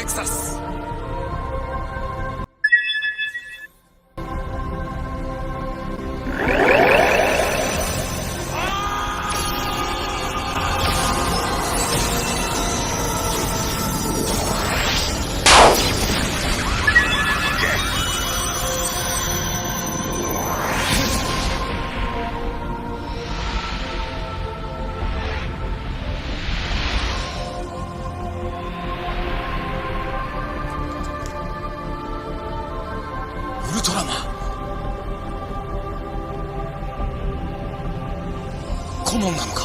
レクサス。ウルトラマン、顧問なのか。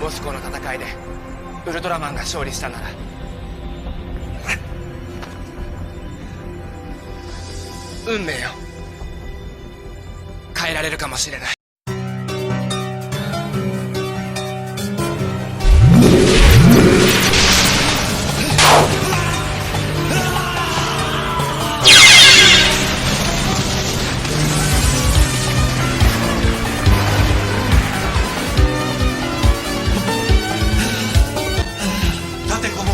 もしこの戦いでウルトラマンが勝利したなら、運命を変えられるかもしれない。立てこも、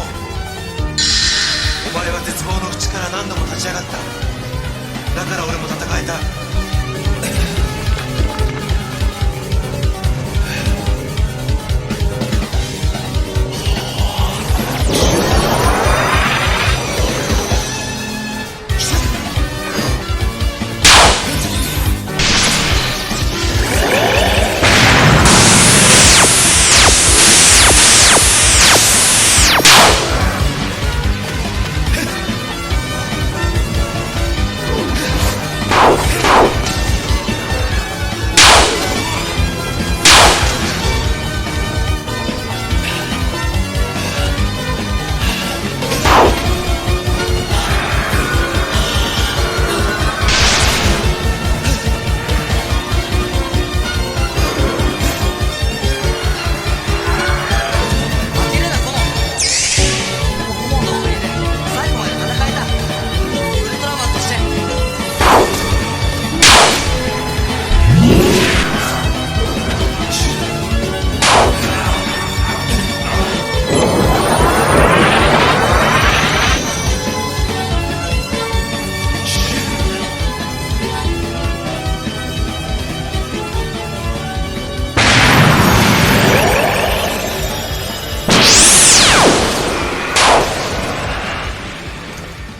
お前は絶望の淵から何度も立ち上がった。だから俺も戦えた。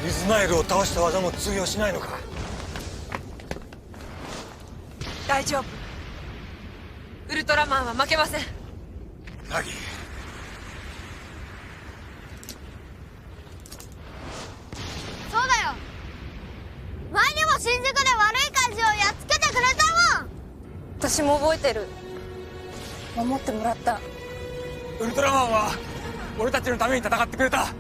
イズマイルを倒した技も通用しないのか。大丈夫。ウルトラマンは負けません。ナギ、そうだよ。前にも新宿で悪い感じをやっつけてくれたもん。私も覚えてる。守ってもらった。ウルトラマンは俺たちのために戦ってくれた。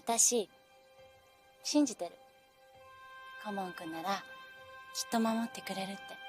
私信じてる。コモンくんならきっと守ってくれるって。